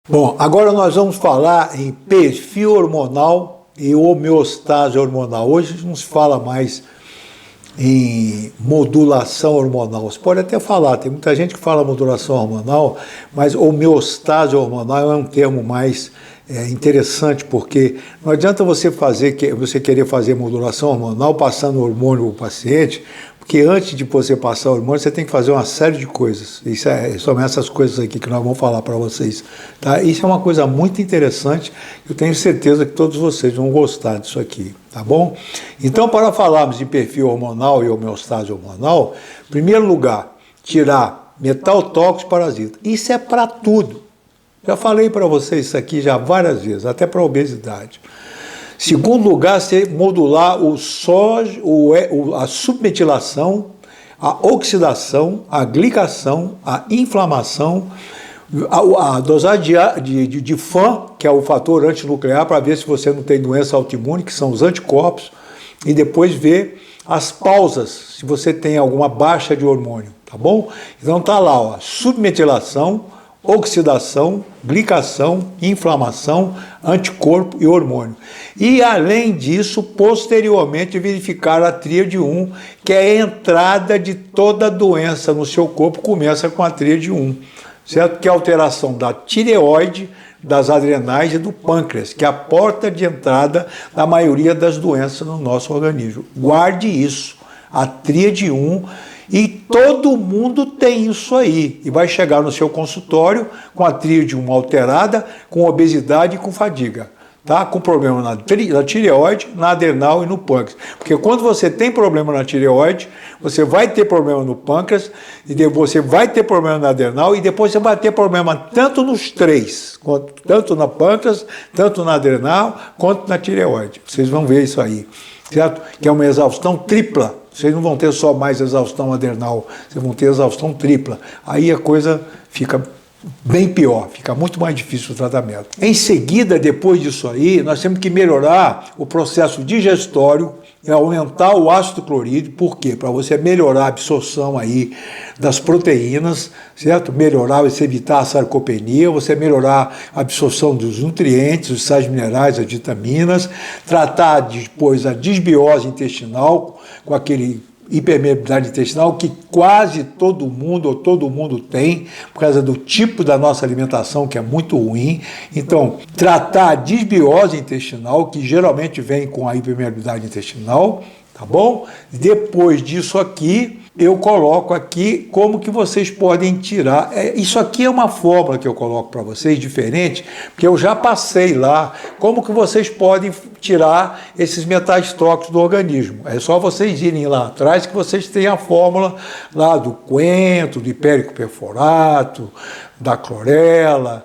Bom, agora nós vamos falar em perfil hormonal e homeostase hormonal. Hoje não se fala mais em modulação hormonal. Você pode até falar, tem muita gente que fala modulação hormonal, mas homeostase hormonal é um termo mais interessante, porque não adianta você querer fazer modulação hormonal passando hormônio para o paciente, porque antes de você passar o hormônio, você tem que fazer uma série de coisas. São essas coisas aqui que nós vamos falar para vocês. Tá? Isso é uma coisa muito interessante, eu tenho certeza que todos vocês vão gostar disso aqui, tá bom? Então, para falarmos de perfil hormonal e homeostase hormonal, em primeiro lugar, tirar metal tóxico parasita. Isso é para tudo. Já falei para vocês isso aqui já várias vezes, até para a obesidade. Segundo lugar, você modular a submetilação, a oxidação, a glicação, a inflamação, a dosagem de FAN, que é o fator antinuclear, para ver se você não tem doença autoimune, que são os anticorpos, e depois ver as pausas, se você tem alguma baixa de hormônio, tá bom? Então tá lá, ó, submetilação, oxidação, glicação, inflamação, anticorpo e hormônio. E, além disso, posteriormente, verificar a tríade 1, que é a entrada de toda doença no seu corpo, começa com a tríade 1, certo? Que é a alteração da tireoide, das adrenais e do pâncreas, que é a porta de entrada da maioria das doenças no nosso organismo. Guarde isso, a tríade 1, e todo mundo tem isso aí, e vai chegar no seu consultório com a tríade 1 alterada, com obesidade e com fadiga, tá? Com problema na tireoide, na adrenal e no pâncreas. Porque quando você tem problema na tireoide, você vai ter problema no pâncreas, e você vai ter problema na adrenal, e depois você vai ter problema tanto nos três, tanto na pâncreas, tanto na adrenal, quanto na tireoide. Vocês vão ver isso aí, certo? Que é uma exaustão tripla. Vocês não vão ter só mais exaustão adrenal, vocês vão ter exaustão tripla. Aí a coisa fica bem pior, fica muito mais difícil o tratamento. Em seguida, depois disso aí, nós temos que melhorar o processo digestório e aumentar o ácido clorídrico. Por quê? Para você melhorar a absorção aí das proteínas, certo? Melhorar, você evitar a sarcopenia, você melhorar a absorção dos nutrientes, os sais minerais, as vitaminas, tratar depois a disbiose intestinal com aquele hipermeabilidade intestinal que quase todo mundo tem, por causa do tipo da nossa alimentação, que é muito ruim. Então, tratar a disbiose intestinal, que geralmente vem com a hipermeabilidade intestinal, tá bom? Depois disso aqui, eu coloco aqui como que vocês podem tirar. Isso aqui é uma fórmula que eu coloco para vocês, diferente, porque eu já passei lá, como que vocês podem tirar esses metais tóxicos do organismo. É só vocês irem lá atrás que vocês têm a fórmula lá do coentro, do hipérico perforato, da clorela,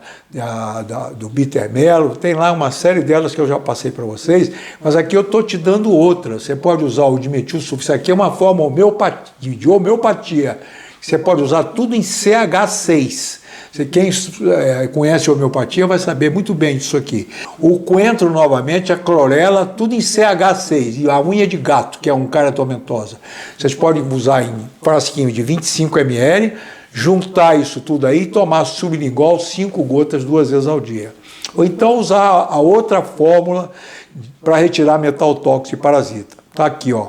do bitermelo, tem lá uma série delas que eu já passei para vocês, mas aqui eu estou te dando outra. Você pode usar o dimetilsulfito, isso aqui é uma forma de homeopatia, você pode usar tudo em CH6. Quem conhece a homeopatia vai saber muito bem disso aqui. O coentro, novamente, a clorela, tudo em CH6, e a unha de gato, que é um caratomentosa. Vocês podem usar em frasquinho de 25 ml, juntar isso tudo aí e tomar sublingual 5 gotas 2 vezes ao dia. Ou então usar a outra fórmula para retirar metal tóxico e parasita. Tá aqui, ó.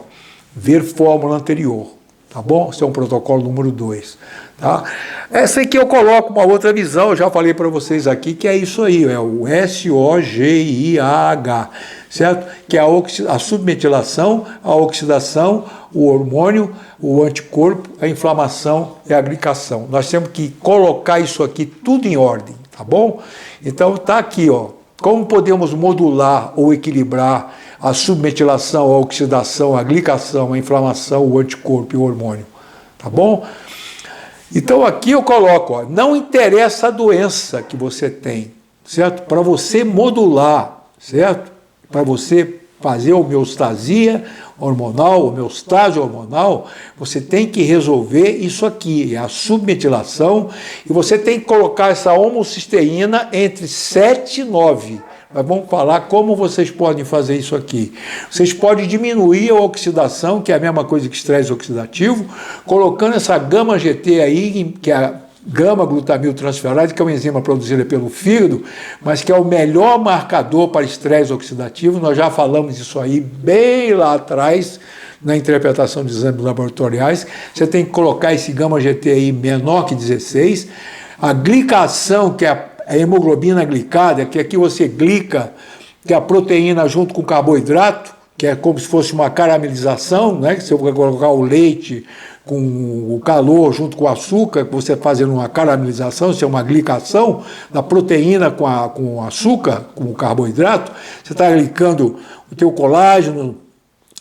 Ver fórmula anterior. Tá bom? Esse é um protocolo número 2. Tá? Essa aqui eu coloco uma outra visão, eu já falei para vocês aqui, que é isso aí, é o SOGIAH, certo? Que é a submetilação, a oxidação, o hormônio, o anticorpo, a inflamação e a glicação. Nós temos que colocar isso aqui tudo em ordem, tá bom? Então tá aqui, ó. Como podemos modular ou equilibrar a submetilação, a oxidação, a glicação, a inflamação, o anticorpo e o hormônio, tá bom? Então aqui eu coloco, ó, não interessa a doença que você tem, certo? Para você modular, certo? Para você fazer homeostasia hormonal, homeostase hormonal, você tem que resolver isso aqui, é a submetilação, e você tem que colocar essa homocisteína entre 7 e 9. Mas vamos falar como vocês podem fazer isso aqui. Vocês podem diminuir a oxidação, que é a mesma coisa que estresse oxidativo, colocando essa gama GT aí, que é gama-glutamiltransferase, que é uma enzima produzida pelo fígado, mas que é o melhor marcador para estresse oxidativo. Nós já falamos isso aí bem lá atrás, na interpretação de exames laboratoriais. Você tem que colocar esse gama-GT aí menor que 16. A glicação, que é a hemoglobina glicada, que aqui você glica, que é a proteína junto com o carboidrato, que é como se fosse uma caramelização, né? Que você vai colocar o leite com o calor junto com o açúcar, que você fazendo uma caramelização, isso é uma glicação da proteína com o açúcar, com o carboidrato. Você está glicando o teu colágeno,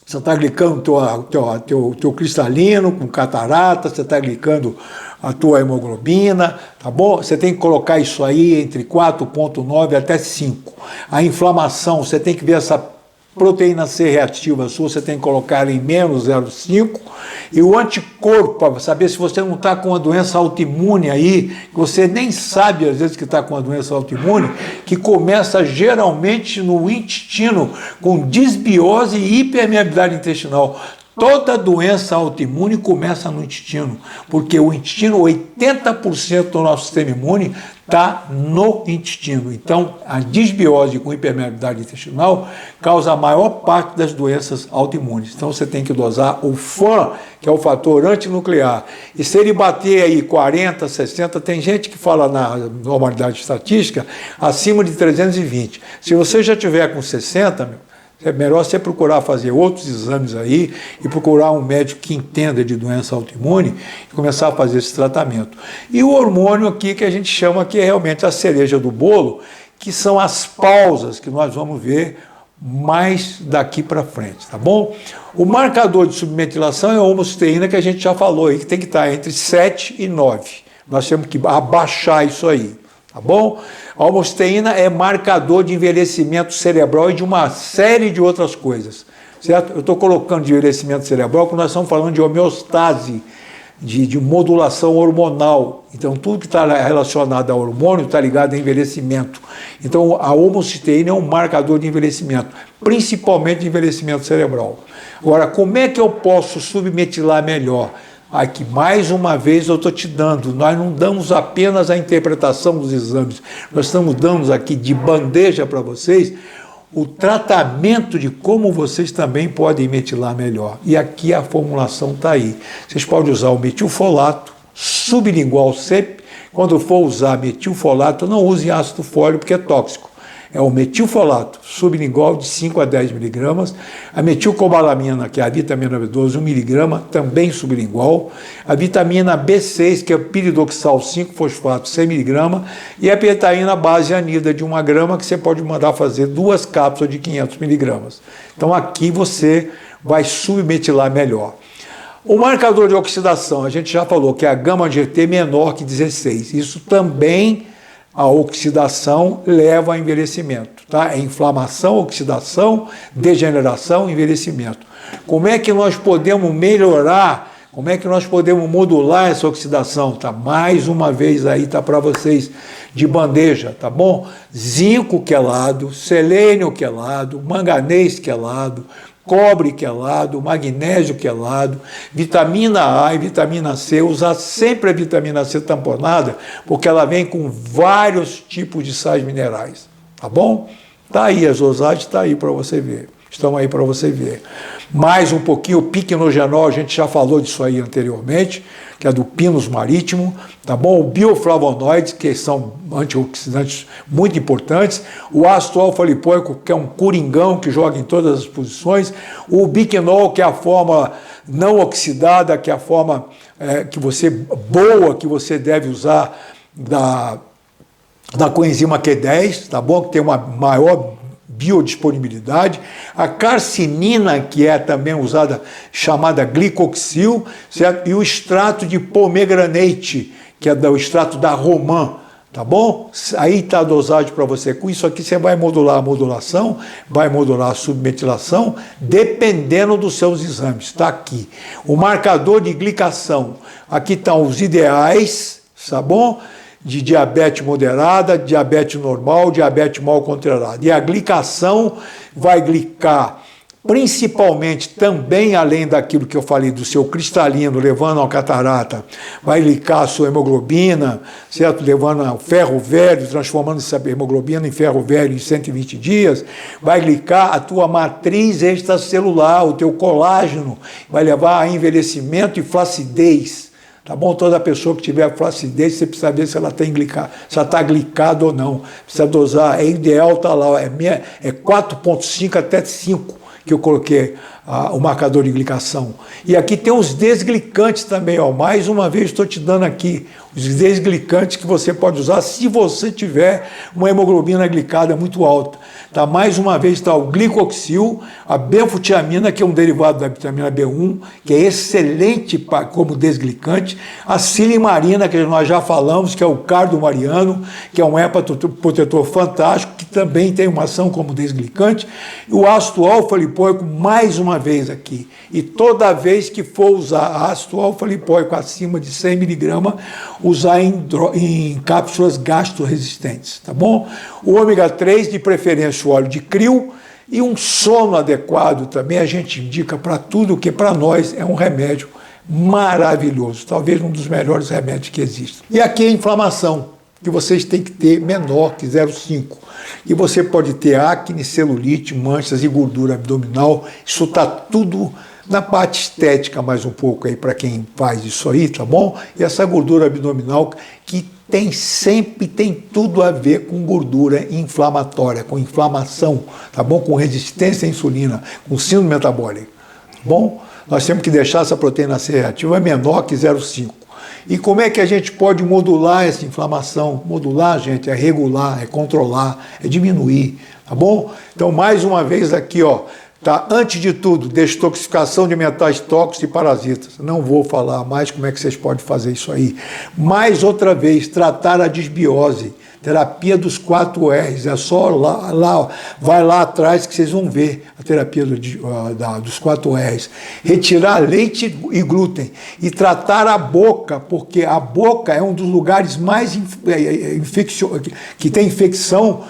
você está glicando o teu cristalino com catarata, você está glicando a tua hemoglobina, tá bom? Você tem que colocar isso aí entre 4,9 até 5. A inflamação, você tem que ver essa proteína C reativa sua, você tem que colocar ela em menos 0,5. E o anticorpo, para saber se você não está com uma doença autoimune aí, que você nem sabe às vezes que está com uma doença autoimune, que começa geralmente no intestino, com disbiose e hipermeabilidade intestinal. Toda doença autoimune começa no intestino, porque o intestino, 80% do nosso sistema imune está no intestino. Então, a disbiose com hipermeabilidade intestinal causa a maior parte das doenças autoimunes. Então, você tem que dosar o FAN, que é o fator antinuclear. E se ele bater aí 40, 60, tem gente que fala na normalidade estatística, acima de 320. Se você já tiver com 60, é melhor você procurar fazer outros exames aí e procurar um médico que entenda de doença autoimune e começar a fazer esse tratamento. E o hormônio aqui que a gente chama que é realmente a cereja do bolo, que são as pausas que nós vamos ver mais daqui para frente, tá bom? O marcador de submetilação é a homocisteína, que a gente já falou aí, que tem que estar entre 7 e 9. Nós temos que abaixar isso aí. Tá bom? A homocisteína é marcador de envelhecimento cerebral e de uma série de outras coisas, certo? Eu estou colocando de envelhecimento cerebral porque nós estamos falando de homeostase, de modulação hormonal. Então, tudo que está relacionado ao hormônio está ligado a envelhecimento. Então, a homocisteína é um marcador de envelhecimento, principalmente de envelhecimento cerebral. Agora, como é que eu posso submetilar melhor? Aqui, mais uma vez, eu estou te dando, nós não damos apenas a interpretação dos exames, nós estamos dando aqui de bandeja para vocês o tratamento de como vocês também podem metilar melhor. E aqui a formulação está aí. Vocês podem usar o metilfolato, sublingual sempre. Quando for usar metilfolato, não use ácido fólico porque é tóxico. É o metilfolato sublingual de 5 a 10 miligramas, a metilcobalamina, que é a vitamina B12, 1 miligrama, também sublingual, a vitamina B6, que é o piridoxal 5-fosfato, 100 miligramas, e a betaína base anida de 1 grama, que você pode mandar fazer 2 cápsulas de 500 miligramas. Então aqui você vai submetilar melhor. O marcador de oxidação, a gente já falou que é a gama-GT menor que 16. Isso também, a oxidação leva a envelhecimento, tá? É inflamação, oxidação, degeneração, envelhecimento. Como é que nós podemos melhorar, como é que nós podemos modular essa oxidação? Tá? Mais uma vez aí, tá para vocês de bandeja, tá bom? Zinco quelado, selênio quelado, manganês quelado, cobre quelado, magnésio quelado, vitamina A e vitamina C, usar sempre a vitamina C tamponada, porque ela vem com vários tipos de sais minerais, tá bom? Tá aí, as dosagens tá aí para você ver, estão aí para você ver. Mais um pouquinho, o piquenogenol, a gente já falou disso aí anteriormente, que é do pinus marítimo, tá bom? O bioflavonoides, que são antioxidantes muito importantes, o ácido alfa-lipoico, que é um coringão que joga em todas as posições, o biquinol, que é a forma não oxidada, que é a forma boa que você deve usar da coenzima Q10, tá bom? Que tem uma maior biodisponibilidade, a carcinina, que é também usada, chamada glicoxil, certo? E o extrato de pomegranate, que é o extrato da romã, tá bom? Aí está a dosagem para você. Com isso aqui você vai modular a modulação, vai modular a submetilação, dependendo dos seus exames. Está aqui. O marcador de glicação, aqui estão os ideais, tá bom? De diabetes moderada, diabetes normal, diabetes mal controlada. E a glicação vai glicar principalmente também além daquilo que eu falei do seu cristalino, levando a catarata, vai glicar a sua hemoglobina, certo? Levando ao ferro velho, transformando essa hemoglobina em ferro velho em 120 dias, vai glicar a tua matriz extracelular, o teu colágeno, vai levar a envelhecimento e flacidez. Tá bom? Toda pessoa que tiver flacidez, você precisa ver se ela tem se ela está glicada ou não. Precisa dosar, é ideal, tá lá, é 4,5 até 5 que eu coloquei o marcador de glicação. E aqui tem os desglicantes também, ó. Mais uma vez estou te dando aqui os desglicantes que você pode usar se você tiver uma hemoglobina glicada muito alta. Tá? Mais uma vez está o glicoxil, a benfotiamina, que é um derivado da vitamina B1, que é excelente como desglicante, a silimarina, que nós já falamos, que é o cardomariano, que é um hepatoprotetor fantástico, que também tem uma ação como desglicante, e o ácido alfa-lipoico, mais uma vez aqui. E toda vez que for usar ácido alfa-lipoico acima de 100 mg, usar em cápsulas gastroresistentes, tá bom? O ômega 3, de preferência o óleo de krill, e um sono adequado também a gente indica para tudo, que para nós é um remédio maravilhoso, talvez um dos melhores remédios que existem. E aqui a inflamação, que vocês têm que ter menor que 0,5. E você pode ter acne, celulite, manchas e gordura abdominal, isso está tudo na parte estética mais um pouco aí para quem faz isso aí, tá bom? E essa gordura abdominal que sempre tem tudo a ver com gordura inflamatória, com inflamação, tá bom? Com resistência à insulina, com síndrome metabólica, tá bom? Nós temos que deixar essa proteína C reativa menor que 0,5. E como é que a gente pode modular essa inflamação? Modular, gente, é regular, é controlar, é diminuir, tá bom? Então, mais uma vez aqui, ó, tá? Antes de tudo, detoxificação de metais tóxicos e parasitas. Não vou falar mais como é que vocês podem fazer isso aí. Mais outra vez, tratar a disbiose. Terapia dos 4 R's, é só vai lá atrás que vocês vão ver a terapia dos 4 R's. Retirar leite e glúten e tratar a boca, porque a boca é um dos lugares mais que tem infecção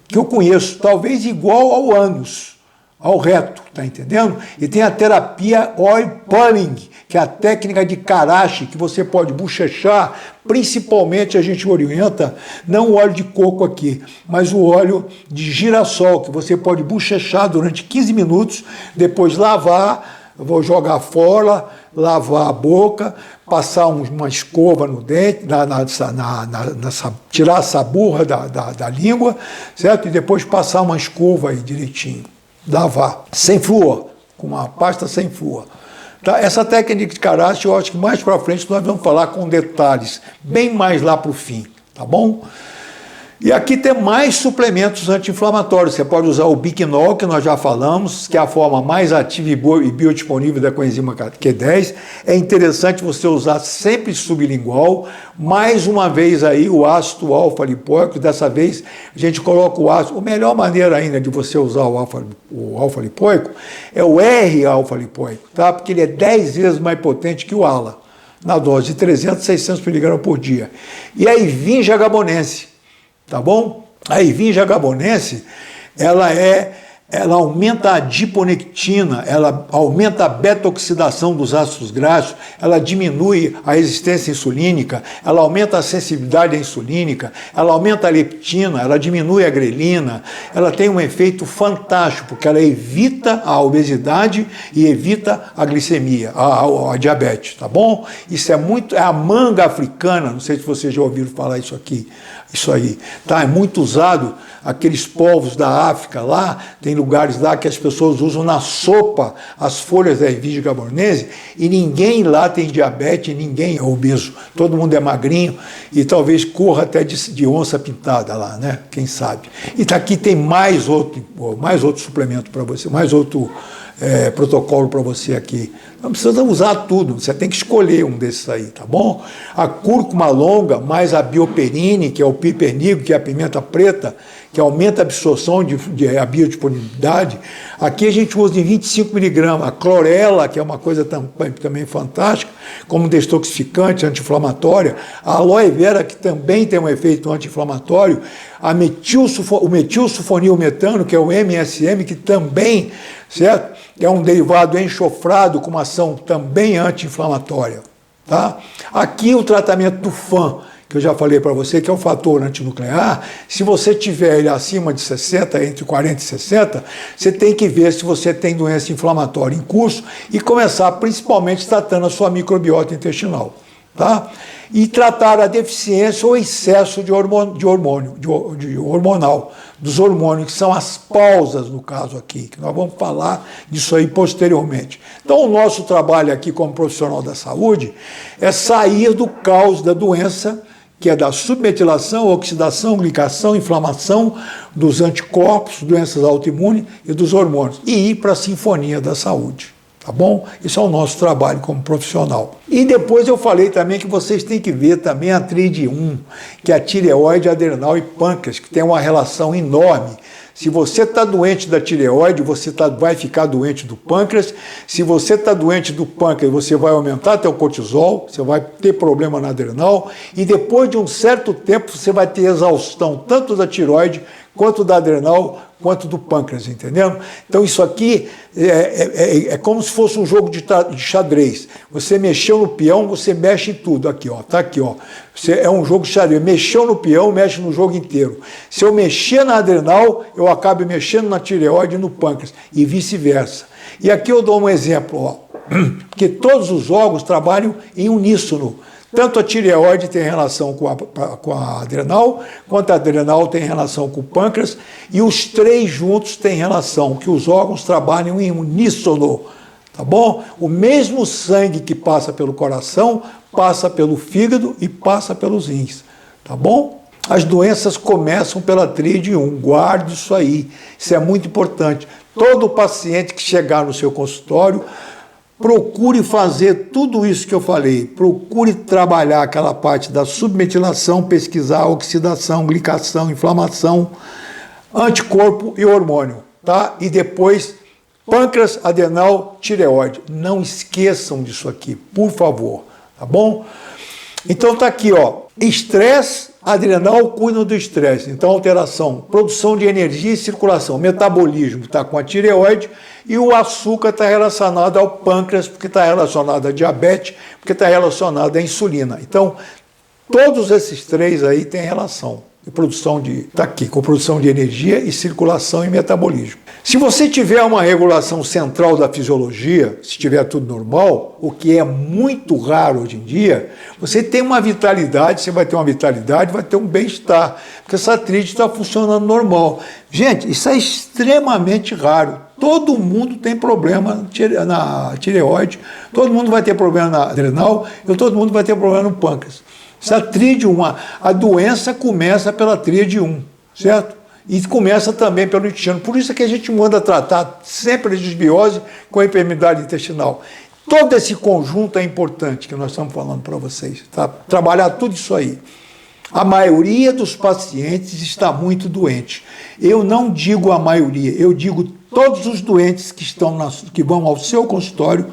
que eu conheço, talvez igual ao ânus, ao reto, tá entendendo? E tem a terapia oil pulling, que é a técnica de Karachi, que você pode bochechar, principalmente a gente orienta, não o óleo de coco aqui, mas o óleo de girassol, que você pode bochechar durante 15 minutos, depois lavar, vou jogar fora, lavar a boca, passar uma escova no dente, tirar essa burra da língua, certo? E depois passar uma escova aí direitinho. Lavar, sem flúor, com uma pasta sem flúor. Tá? Essa técnica de Karachi, eu acho que mais para frente nós vamos falar com detalhes, bem mais lá para o fim, tá bom? E aqui tem mais suplementos anti-inflamatórios. Você pode usar o Biquinol, que nós já falamos, que é a forma mais ativa e biodisponível da coenzima Q10. É interessante você usar sempre sublingual. Mais uma vez aí o ácido alfa-lipoico. Dessa vez a gente coloca o ácido. A melhor maneira ainda de você usar o alfa-lipoico é o R-alfa-lipoico, tá? Porque ele é 10 vezes mais potente que o ALA, na dose de 300, 600 mg por dia. E a Ervinja gabonense, tá bom? A Ervinja gabonense, ela aumenta a adiponectina, ela aumenta a beta-oxidação dos ácidos graxos, ela diminui a resistência insulínica, ela aumenta a sensibilidade à insulínica, ela aumenta a leptina, ela diminui a grelina, ela tem um efeito fantástico, porque ela evita a obesidade e evita a glicemia, a diabetes, tá bom? Isso é a manga africana, não sei se vocês já ouviram falar isso aí, tá? É muito usado, aqueles povos da África lá, tem lugares lá que as pessoas usam na sopa as folhas da Ervinja gabonense e ninguém lá tem diabetes, ninguém é obeso, todo mundo é magrinho e talvez corra até de onça pintada lá, né? Quem sabe. E aqui tem mais outro suplemento para você, mais outro protocolo para você aqui, Não precisa usar tudo, você tem que escolher um desses aí, tá bom? A cúrcuma longa, mais a bioperine, que é o pipernigo, que é a pimenta preta, que aumenta a absorção a biodisponibilidade. Aqui a gente usa em 25 miligramas. A clorela, que é uma coisa também fantástica, como detoxificante, anti-inflamatória. A aloe vera, que também tem um efeito anti-inflamatório. O metilsulfonilmetano, que é o MSM, que também, certo? É um derivado enxofrado com uma ação também anti-inflamatória. Tá? Aqui o tratamento do FAN, que eu já falei para você, que é o fator antinuclear. Se você tiver ele acima de 60, entre 40 e 60, você tem que ver se você tem doença inflamatória em curso e começar principalmente tratando a sua microbiota intestinal. Tá? E tratar a deficiência ou excesso de hormonal, dos hormônios, que são as pausas, no caso aqui, que nós vamos falar disso aí posteriormente. Então, o nosso trabalho aqui como profissional da saúde é sair do caos da doença, que é da submetilação, oxidação, glicação, inflamação, dos anticorpos, doenças autoimunes e dos hormônios, e ir para a sinfonia da saúde. Tá bom? Isso é o nosso trabalho como profissional. E depois eu falei também que vocês têm que ver também a tríade 1, que é a tireoide, adrenal e pâncreas, que tem uma relação enorme. Se você está doente da tireoide, você vai ficar doente do pâncreas. Se você está doente do pâncreas, você vai aumentar até o cortisol, você vai ter problema na adrenal, e depois de um certo tempo você vai ter exaustão tanto da tireoide, quanto da adrenal, quanto do pâncreas, entendendo? Então isso aqui é como se fosse um jogo de xadrez. Você mexeu no peão, você mexe em tudo. Aqui, ó, tá aqui, ó. É um jogo de xadrez. Mexeu no peão, mexe no jogo inteiro. Se eu mexer na adrenal, eu acabo mexendo na tireoide e no pâncreas, e vice-versa. E aqui eu dou um exemplo, ó. Porque todos os órgãos trabalham em uníssono. Tanto a tireoide tem relação com a adrenal, quanto a adrenal tem relação com o pâncreas, e os três juntos têm relação, que os órgãos trabalham em uníssono, tá bom? O mesmo sangue que passa pelo coração, passa pelo fígado e passa pelos rins, tá bom? As doenças começam pela tríade 1, guarde isso aí, isso é muito importante. Todo paciente que chegar no seu consultório, procure fazer tudo isso que eu falei, procure trabalhar aquela parte da submetilação, pesquisar oxidação, glicação, inflamação, anticorpo e hormônio, tá? E depois pâncreas, adrenal, tireoide. Não esqueçam disso aqui, por favor, tá bom? Então tá aqui, ó, estresse, adrenal cuida do estresse, então alteração, produção de energia e circulação, metabolismo está com a tireoide, e o açúcar está relacionado ao pâncreas, porque está relacionado à diabetes, porque está relacionado à insulina. Então, todos esses três aí têm relação. Está aqui, com produção de energia e circulação e metabolismo. Se você tiver uma regulação central da fisiologia, se tiver tudo normal, o que é muito raro hoje em dia, você tem uma vitalidade, você vai ter uma vitalidade, vai ter um bem-estar, porque essa tríade está funcionando normal. Gente, isso é extremamente raro. Todo mundo tem problema na tireoide, todo mundo vai ter problema na adrenal, e todo mundo vai ter problema no pâncreas. Essa tríade 1, a doença começa pela tríade 1, certo? E começa também pelo intestino. Por isso é que a gente manda tratar sempre a desbiose com a enfermidade intestinal. Todo esse conjunto é importante que nós estamos falando para vocês, tá? Trabalhar tudo isso aí. A maioria dos pacientes está muito doente. Eu não digo a maioria, eu digo todos os doentes que vão ao seu consultório.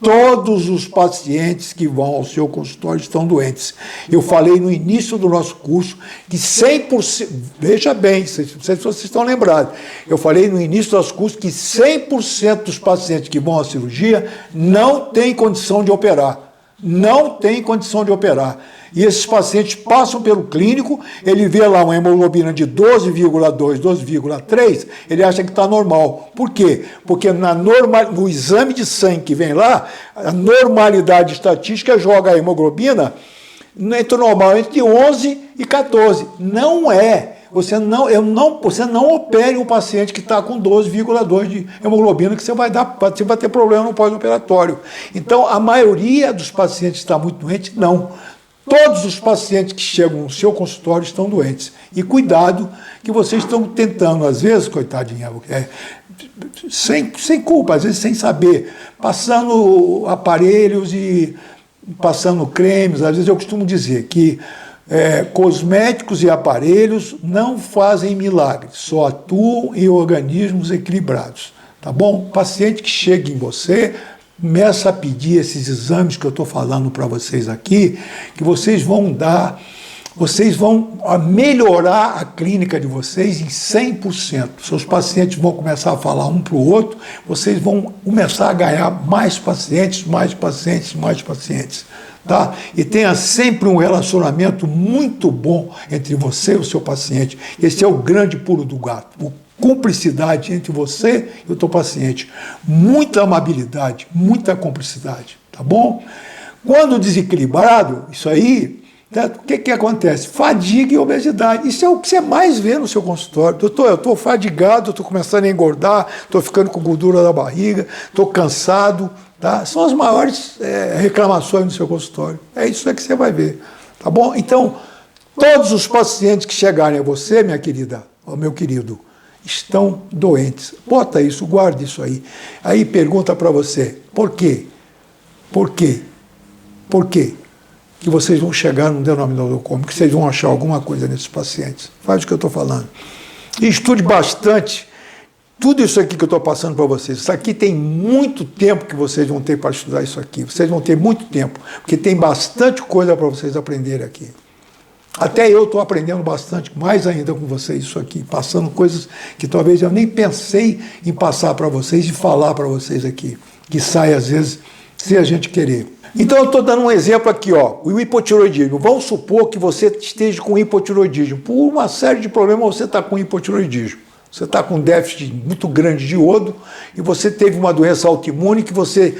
Todos os pacientes que vão ao seu consultório estão doentes. Eu falei no início do nosso curso que 100%, veja bem, não sei se vocês estão lembrados, eu falei no início do nosso curso que 100% dos pacientes que vão à cirurgia não têm condição de operar. Não tem condição de operar. E esses pacientes passam pelo clínico, ele vê lá uma hemoglobina de 12,2, 12,3, ele acha que está normal. Por quê? Porque no exame de sangue que vem lá, a normalidade estatística joga a hemoglobina entre normal entre 11 e 14. Não é. Você não opere um paciente que está com 12,2 de hemoglobina, que você vai ter problema no pós-operatório. Então, a maioria dos pacientes que está muito doente, não. Todos os pacientes que chegam no seu consultório estão doentes. E cuidado, que vocês estão tentando, às vezes, coitadinha, sem culpa, às vezes sem saber, passando aparelhos e passando cremes. Às vezes eu costumo dizer que cosméticos e aparelhos não fazem milagres, só atuam em organismos equilibrados, tá bom? Paciente que chega em você, começa a pedir esses exames que eu estou falando para vocês aqui, que vocês vão melhorar a clínica de vocês em 100%. Seus pacientes vão começar a falar um para o outro, vocês vão começar a ganhar mais pacientes, mais pacientes, mais pacientes. Tá? E tenha sempre um relacionamento muito bom entre você e o seu paciente. Esse é o grande pulo do gato. Cumplicidade entre você e o teu paciente. Muita amabilidade, muita cumplicidade. Tá bom? Quando desequilibrado, isso aí, o que acontece? Fadiga e obesidade. Isso é o que você mais vê no seu consultório. Doutor, eu estou fadigado, estou começando a engordar, estou ficando com gordura na barriga, estou cansado. Tá? São as maiores reclamações no seu consultório. É isso que você vai ver. Tá bom? Então, todos os pacientes que chegarem a você, minha querida, ou meu querido, estão doentes. Bota isso, guarde isso aí. Aí pergunta para você, por quê? Por quê? Por quê? Que vocês vão chegar num denominador comum, que vocês vão achar alguma coisa nesses pacientes. Faz o que eu estou falando. E estude bastante tudo isso aqui que eu estou passando para vocês. Isso aqui tem muito tempo que vocês vão ter para estudar isso aqui. Vocês vão ter muito tempo, porque tem bastante coisa para vocês aprenderem aqui. Até eu estou aprendendo bastante, mais ainda com vocês isso aqui, passando coisas que talvez eu nem pensei em passar para vocês e falar para vocês aqui, que sai às vezes se a gente querer. Então eu estou dando um exemplo aqui, ó, o hipotiroidismo. Vamos supor que você esteja com hipotiroidismo. Por uma série de problemas você está com hipotiroidismo. Você está com um déficit muito grande de iodo e você teve uma doença autoimune que você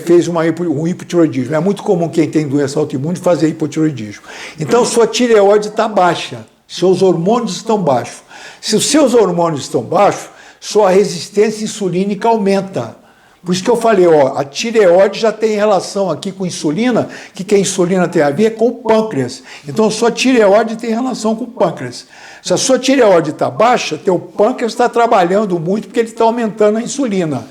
fez um hipotiroidismo. É muito comum quem tem doença autoimune fazer hipotiroidismo. Então, sua tireoide está baixa, seus hormônios estão baixos. Se os seus hormônios estão baixos, sua resistência insulínica aumenta. Por isso que eu falei, ó, a tireoide já tem relação aqui com insulina, que a insulina tem a ver com o pâncreas. Então, a sua tireoide tem relação com o pâncreas. Se a sua tireoide está baixa, teu pâncreas está trabalhando muito porque ele está aumentando a insulina.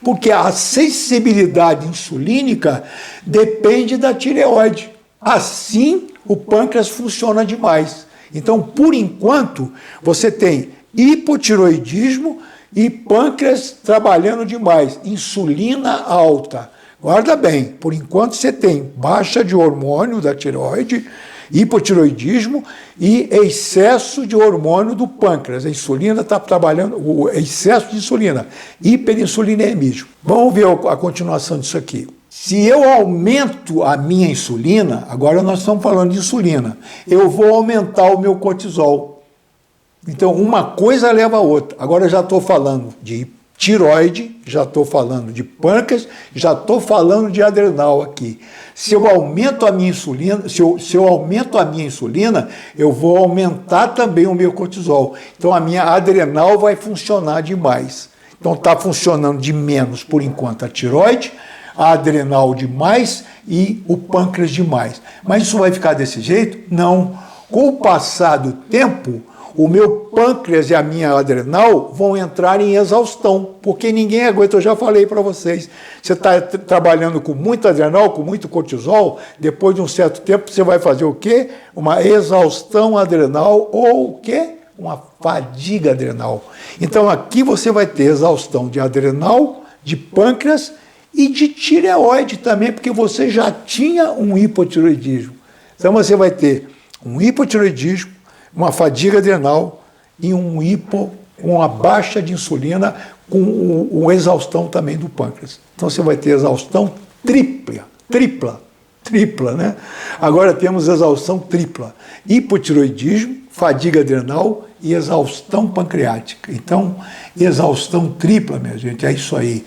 Porque a sensibilidade insulínica depende da tireoide. Assim, o pâncreas funciona demais. Então, por enquanto, você tem hipotiroidismo e pâncreas trabalhando demais, insulina alta. Guarda bem, por enquanto você tem baixa de hormônio da tireoide, hipotiroidismo e excesso de hormônio do pâncreas. A insulina está trabalhando, o excesso de insulina, hiperinsulinemia. Vamos ver a continuação disso aqui. Se eu aumento a minha insulina, agora nós estamos falando de insulina, eu vou aumentar o meu cortisol. Então, uma coisa leva a outra. Agora eu já estou falando de tiroide, já estou falando de pâncreas, já estou falando de adrenal aqui. Se eu aumento a minha insulina, se eu aumento a minha insulina, eu vou aumentar também o meu cortisol. Então, a minha adrenal vai funcionar demais. Então, está funcionando de menos, por enquanto, a tiroide, a adrenal demais e o pâncreas demais. Mas isso vai ficar desse jeito? Não. Com o passar do tempo, o meu pâncreas e a minha adrenal vão entrar em exaustão, porque ninguém aguenta, eu já falei para vocês, você está trabalhando com muito adrenal, com muito cortisol, depois de um certo tempo você vai fazer o quê? Uma exaustão adrenal ou o quê? Uma fadiga adrenal. Então aqui você vai ter exaustão de adrenal, de pâncreas e de tireoide também, porque você já tinha um hipotiroidismo. Então você vai ter um hipotiroidismo, uma fadiga adrenal e uma baixa de insulina com uma exaustão também do pâncreas. Então você vai ter exaustão tripla, né? Agora temos exaustão tripla, hipotiroidismo, fadiga adrenal e exaustão pancreática. Então, exaustão tripla, minha gente, é isso aí.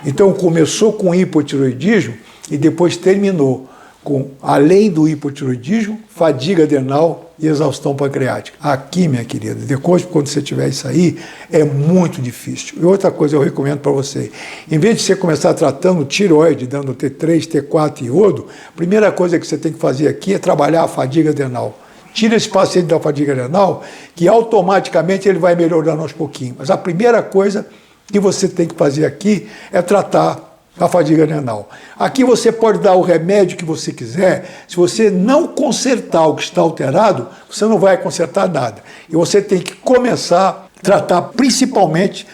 Então começou com hipotiroidismo e depois terminou com, além do hipotiroidismo, fadiga adrenal e exaustão pancreática. Aqui, minha querida, depois, quando você tiver isso aí, é muito difícil. E outra coisa eu recomendo para você, em vez de você começar tratando tireoide, dando T3, T4 e iodo, a primeira coisa que você tem que fazer aqui é trabalhar a fadiga adrenal. Tira esse paciente da fadiga adrenal, que automaticamente ele vai melhorando aos pouquinhos. Mas a primeira coisa que você tem que fazer aqui é tratar a fadiga renal. Aqui você pode dar o remédio que você quiser, se você não consertar o que está alterado, você não vai consertar nada. E você tem que começar a tratar principalmente,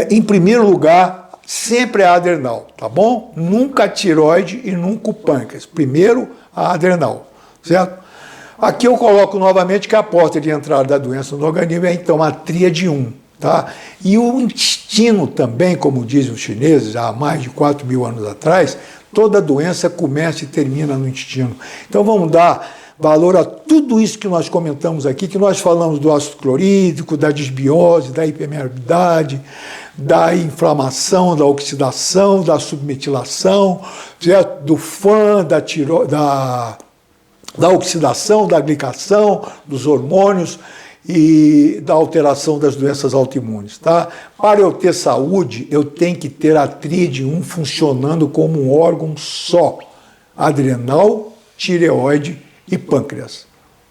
em primeiro lugar, sempre a adrenal, tá bom? Nunca a tireoide e nunca o pâncreas. Primeiro a adrenal, certo? Aqui eu coloco novamente que a porta de entrada da doença no organismo é então a tríade 1. Tá? E o intestino também, como dizem os chineses, há mais de 4.000 anos atrás, toda doença começa e termina no intestino. Então vamos dar valor a tudo isso que nós comentamos aqui, que nós falamos do ácido clorídrico, da disbiose, da hipermeabilidade, da inflamação, da oxidação, da submetilação, certo? Do FAN, da oxidação, da glicação, dos hormônios, e da alteração das doenças autoimunes, tá? Para eu ter saúde, eu tenho que ter a tríade 1 funcionando como um órgão só, adrenal, tireoide e pâncreas,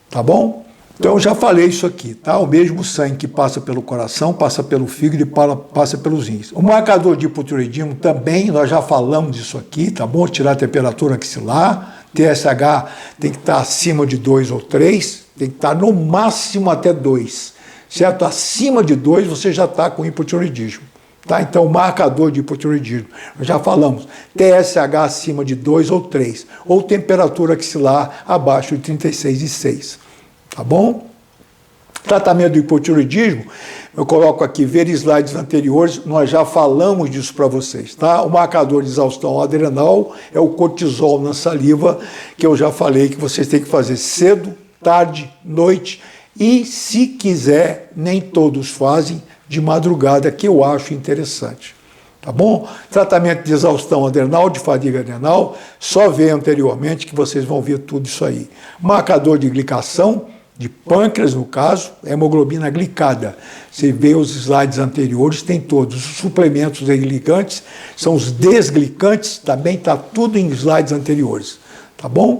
tá bom? Então eu já falei isso aqui, tá? O mesmo sangue que passa pelo coração, passa pelo fígado e passa pelos rins. O marcador de hipotireoidismo também, nós já falamos disso aqui, tá bom? Tirar a temperatura axilar, TSH tem que estar acima de 2 ou 3, tem que estar no máximo até 2, certo? Acima de 2 você já está com hipotireoidismo, tá? Então, o marcador de hipotireoidismo, nós já falamos, TSH acima de 2 ou 3, ou temperatura axilar abaixo de 36,6, tá bom? Tratamento do hipotireoidismo, eu coloco aqui, ver slides anteriores, nós já falamos disso para vocês, tá? O marcador de exaustão adrenal é o cortisol na saliva, que eu já falei que vocês têm que fazer cedo, tarde, noite e, se quiser, nem todos fazem, de madrugada, que eu acho interessante. Tá bom? Tratamento de exaustão adrenal, de fadiga adrenal, só vê anteriormente que vocês vão ver tudo isso aí. Marcador de glicação, de pâncreas no caso, hemoglobina glicada. Você vê os slides anteriores, tem todos. Os suplementos glicantes são os desglicantes, também está tudo em slides anteriores. Tá bom?